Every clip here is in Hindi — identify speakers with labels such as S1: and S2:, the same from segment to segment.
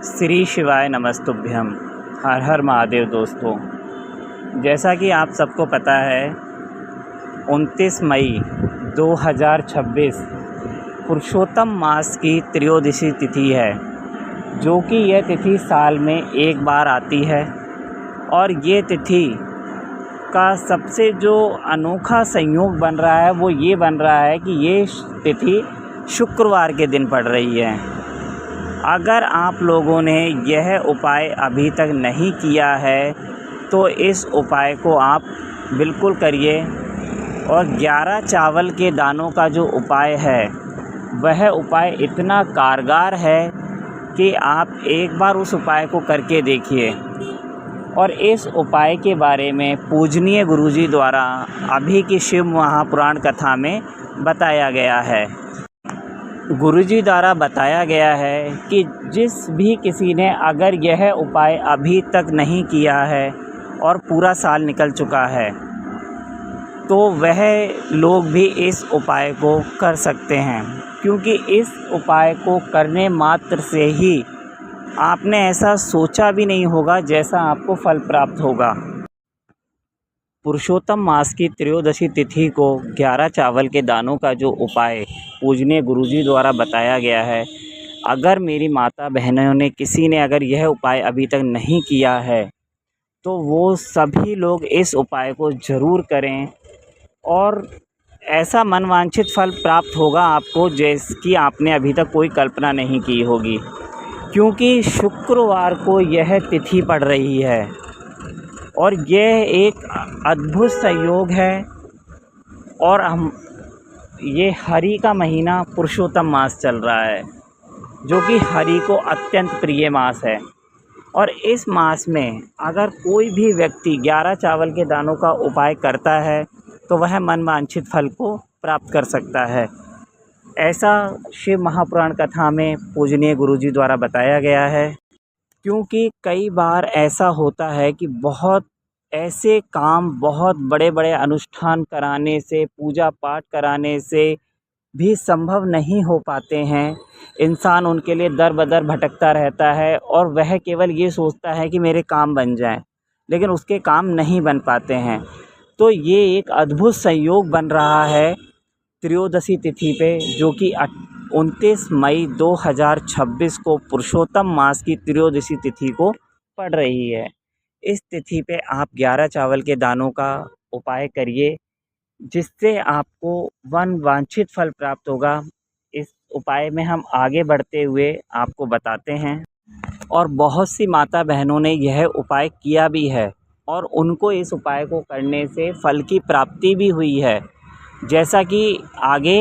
S1: श्री शिवाय नमस्तुभ्यम। हर हर महादेव। दोस्तों, जैसा कि आप सबको पता है 29 मई 2026 पुरुषोत्तम मास की त्रयोदशी तिथि है, जो कि यह तिथि साल में एक बार आती है। और ये तिथि का सबसे जो अनोखा संयोग बन रहा है वो ये बन रहा है कि ये तिथि शुक्रवार के दिन पड़ रही है। अगर आप लोगों ने यह उपाय अभी तक नहीं किया है तो इस उपाय को आप बिल्कुल करिए। और 11 चावल के दानों का जो उपाय है वह उपाय इतना कारगर है कि आप एक बार उस उपाय को करके देखिए। और इस उपाय के बारे में पूजनीय गुरुजी द्वारा अभी की शिव महापुराण कथा में बताया गया है। गुरुजी द्वारा बताया गया है कि जिस भी किसी ने अगर यह उपाय अभी तक नहीं किया है और पूरा साल निकल चुका है तो वह लोग भी इस उपाय को कर सकते हैं, क्योंकि इस उपाय को करने मात्र से ही आपने ऐसा सोचा भी नहीं होगा जैसा आपको फल प्राप्त होगा। पुरुषोत्तम मास की त्रयोदशी तिथि को 11 चावल के दानों का जो उपाय पूजनीय गुरुजी द्वारा बताया गया है, अगर मेरी माता बहनों ने किसी ने अगर यह उपाय अभी तक नहीं किया है तो वो सभी लोग इस उपाय को ज़रूर करें और ऐसा मनवांछित फल प्राप्त होगा आपको जिसकी आपने अभी तक कोई कल्पना नहीं की होगी। क्योंकि शुक्रवार को यह तिथि पड़ रही है और यह एक अद्भुत संयोग है। और ये हरि का महीना पुरुषोत्तम मास चल रहा है, जो कि हरि को अत्यंत प्रिय मास है। और इस मास में अगर कोई भी व्यक्ति 11 चावल के दानों का उपाय करता है तो वह मनवांछित फल को प्राप्त कर सकता है। ऐसा शिव महापुराण कथा में पूजनीय गुरुजी द्वारा बताया गया है। क्योंकि कई बार ऐसा होता है कि बहुत ऐसे काम बहुत बड़े बड़े अनुष्ठान कराने से, पूजा पाठ कराने से भी संभव नहीं हो पाते हैं। इंसान उनके लिए दर बदर भटकता रहता है और वह केवल ये सोचता है कि मेरे काम बन जाएं, लेकिन उसके काम नहीं बन पाते हैं। तो ये एक अद्भुत संयोग बन रहा है त्रयोदशी तिथि पे, जो कि 29 मई 2026 को पुरुषोत्तम मास की त्रयोदशी तिथि को पड़ रही है। इस तिथि पे आप 11 चावल के दानों का उपाय करिए, जिससे आपको वांछित फल प्राप्त होगा। इस उपाय में हम आगे बढ़ते हुए आपको बताते हैं। और बहुत सी माता बहनों ने यह उपाय किया भी है और उनको इस उपाय को करने से फल की प्राप्ति भी हुई है, जैसा कि आगे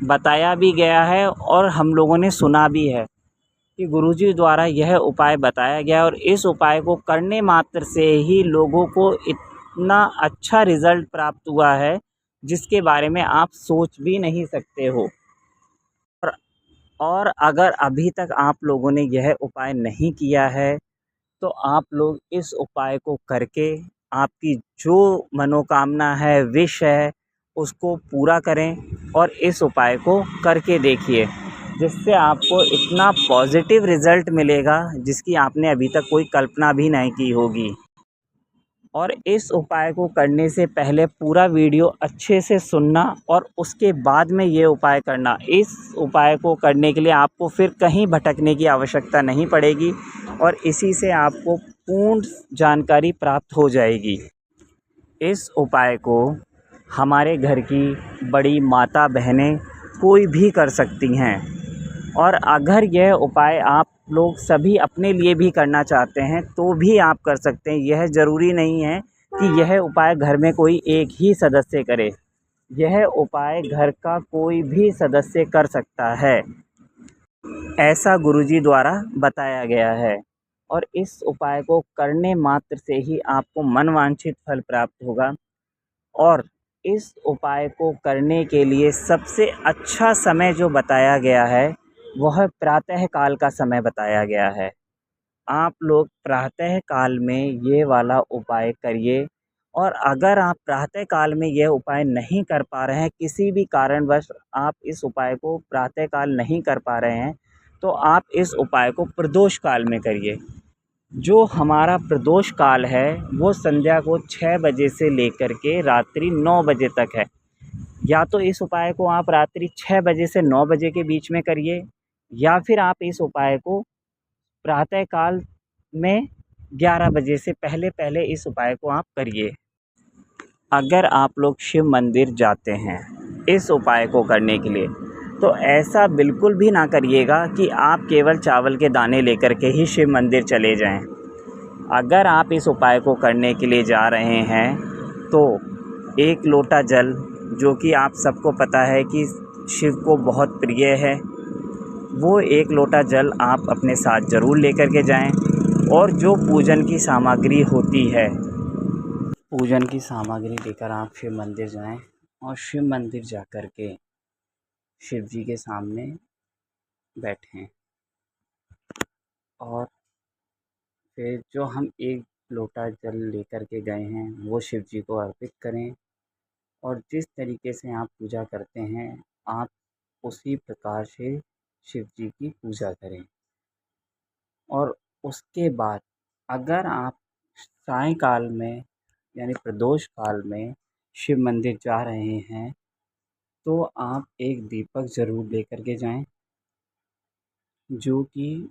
S1: बताया भी गया है और हम लोगों ने सुना भी है कि गुरुजी द्वारा यह उपाय बताया गया। और इस उपाय को करने मात्र से ही लोगों को इतना अच्छा रिज़ल्ट प्राप्त हुआ है जिसके बारे में आप सोच भी नहीं सकते हो। और और अगर अभी तक आप लोगों ने यह उपाय नहीं किया है तो आप लोग इस उपाय को करके आपकी जो मनोकामना है, विश है, उसको पूरा करें और इस उपाय को करके देखिए, जिससे आपको इतना पॉजिटिव रिज़ल्ट मिलेगा जिसकी आपने अभी तक कोई कल्पना भी नहीं की होगी। और इस उपाय को करने से पहले पूरा वीडियो अच्छे से सुनना और उसके बाद में ये उपाय करना। इस उपाय को करने के लिए आपको फिर कहीं भटकने की आवश्यकता नहीं पड़ेगी और इसी से आपको पूर्ण जानकारी प्राप्त हो जाएगी। इस उपाय को हमारे घर की बड़ी माता बहनें कोई भी कर सकती हैं। और अगर यह उपाय आप लोग सभी अपने लिए भी करना चाहते हैं तो भी आप कर सकते हैं। यह ज़रूरी नहीं है कि यह उपाय घर में कोई एक ही सदस्य करे, यह उपाय घर का कोई भी सदस्य कर सकता है, ऐसा गुरुजी द्वारा बताया गया है। और इस उपाय को करने मात्र से ही आपको मनवांछित फल प्राप्त होगा। और इस उपाय को करने के लिए सबसे अच्छा समय जो बताया गया है वह प्रातः काल का समय बताया गया है। आप लोग प्रातः काल में ये वाला उपाय करिए। और अगर आप प्रातः काल में यह उपाय नहीं कर पा रहे हैं, किसी भी कारणवश आप इस उपाय को प्रातः काल नहीं कर पा रहे हैं, तो आप इस उपाय को प्रदोष काल में करिए। जो हमारा प्रदोष काल है वो संध्या को 6 बजे से लेकर के रात्रि 9 बजे तक है। या तो इस उपाय को आप रात्रि 6 बजे से 9 बजे के बीच में करिए, या फिर आप इस उपाय को प्रातः काल में 11 बजे से पहले पहले इस उपाय को आप करिए। अगर आप लोग शिव मंदिर जाते हैं इस उपाय को करने के लिए, तो ऐसा बिल्कुल भी ना करिएगा कि आप केवल चावल के दाने लेकर के ही शिव मंदिर चले जाएं। अगर आप इस उपाय को करने के लिए जा रहे हैं तो 1 लोटा जल, जो कि आप सबको पता है कि शिव को बहुत प्रिय है, वो 1 लोटा जल आप अपने साथ ज़रूर लेकर के जाएं। और जो पूजन की सामग्री होती है, पूजन की सामग्री लेकर आप शिव मंदिर जाएं और शिव मंदिर जा कर के शिव जी के सामने बैठें। और फिर जो हम 1 लोटा जल लेकर के गए हैं वो शिव जी को अर्पित करें। और जिस तरीके से आप पूजा करते हैं आप उसी प्रकार से शिव जी की पूजा करें। और उसके बाद अगर आप सायंकाल में यानी प्रदोष काल में शिव मंदिर जा रहे हैं तो आप एक दीपक ज़रूर लेकर के जाएं, जो कि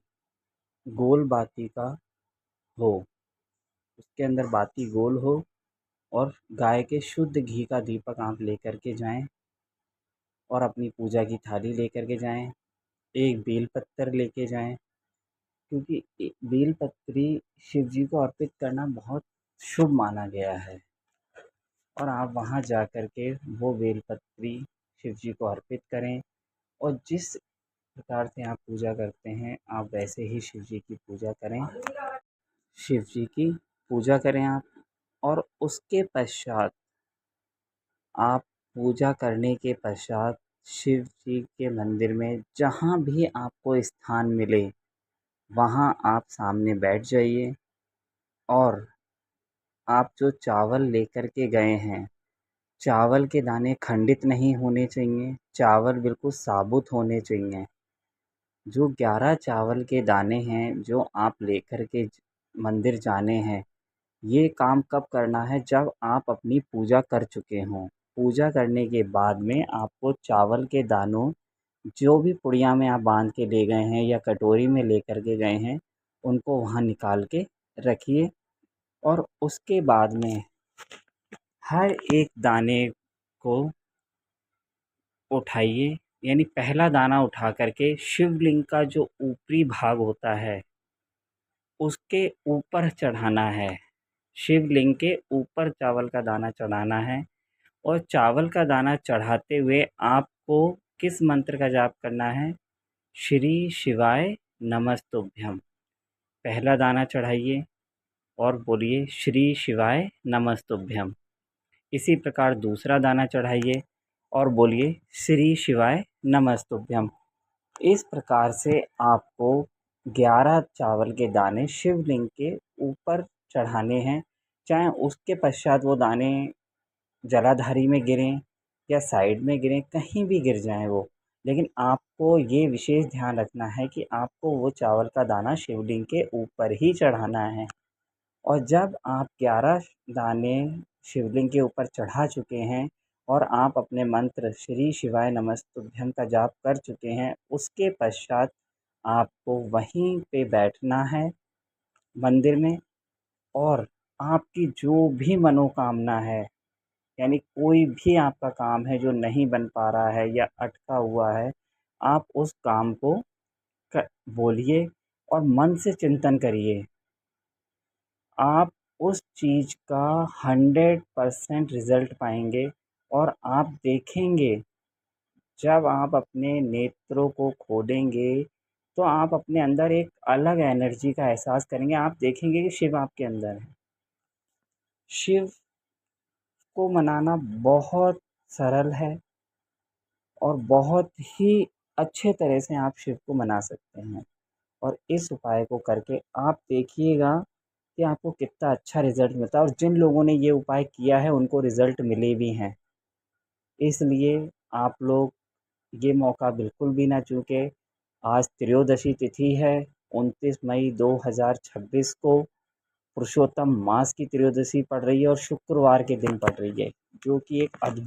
S1: गोल बाती का हो, उसके अंदर बाती गोल हो। और गाय के शुद्ध घी का दीपक आप लेकर के जाएं और अपनी पूजा की थाली लेकर के जाएं। एक बेलपत्र लेके जाएं, क्योंकि बेलपत्री शिव जी को अर्पित करना बहुत शुभ माना गया है। और आप वहाँ जा कर के वो बेलपत्री शिव जी को अर्पित करें। और जिस प्रकार से आप पूजा करते हैं आप वैसे ही शिव जी की पूजा करें, शिव जी की पूजा करें आप। और उसके पश्चात आप पूजा करने के पश्चात शिव जी के मंदिर में जहाँ भी आपको स्थान मिले वहाँ आप सामने बैठ जाइए। और आप जो चावल लेकर के गए हैं, चावल के दाने खंडित नहीं होने चाहिए, चावल बिल्कुल साबुत होने चाहिए। जो 11 चावल के दाने हैं जो आप लेकर के मंदिर जाने हैं, ये काम कब करना है, जब आप अपनी पूजा कर चुके हों। पूजा करने के बाद में आपको चावल के दानों, जो भी पुड़िया में आप बांध के ले गए हैं या कटोरी में लेकर के गए हैं, उनको वहाँ निकाल के रखिए। और उसके बाद में हर एक दाने को उठाइए, यानी पहला दाना उठा करके शिवलिंग का जो ऊपरी भाग होता है उसके ऊपर चढ़ाना है। शिवलिंग के ऊपर चावल का दाना चढ़ाना है। और चावल का दाना चढ़ाते हुए आपको किस मंत्र का जाप करना है? श्री शिवाय नमस्तुभ्यम। पहला दाना चढ़ाइए और बोलिए श्री शिवाय नमस्तुभ्यम। इसी प्रकार दूसरा दाना चढ़ाइए और बोलिए श्री शिवाय नमस्तुभ्यम। इस प्रकार से आपको 11 चावल के दाने शिवलिंग के ऊपर चढ़ाने हैं। चाहे उसके पश्चात वो दाने जलाधारी में गिरें या साइड में गिरें, कहीं भी गिर जाएं वो, लेकिन आपको ये विशेष ध्यान रखना है कि आपको वो चावल का दाना शिवलिंग के ऊपर ही चढ़ाना है। और जब आप 11 दाने शिवलिंग के ऊपर चढ़ा चुके हैं और आप अपने मंत्र श्री शिवाय नमस्तुभ्यम का जाप कर चुके हैं, उसके पश्चात आपको वहीं पे बैठना है मंदिर में। और आपकी जो भी मनोकामना है, यानी कोई भी आपका काम है जो नहीं बन पा रहा है या अटका हुआ है, आप उस काम को बोलिए और मन से चिंतन करिए। आप उस चीज़ का 100% रिज़ल्ट पाएंगे। और आप देखेंगे, जब आप अपने नेत्रों को खोलेंगे तो आप अपने अंदर एक अलग एनर्जी का एहसास करेंगे। आप देखेंगे कि शिव आपके अंदर है। शिव को मनाना बहुत सरल है और बहुत ही अच्छे तरह से आप शिव को मना सकते हैं। और इस उपाय को करके आप देखिएगा कि आपको कितना अच्छा रिज़ल्ट मिलता है। और जिन लोगों ने ये उपाय किया है उनको रिज़ल्ट मिले भी हैं। इसलिए आप लोग ये मौका बिल्कुल भी ना चूकें आज त्रयोदशी तिथि है 29 मई 2026 को पुरुषोत्तम मास की त्रयोदशी पड़ रही है और शुक्रवार के दिन पड़ रही है, जो कि एक अद्भुत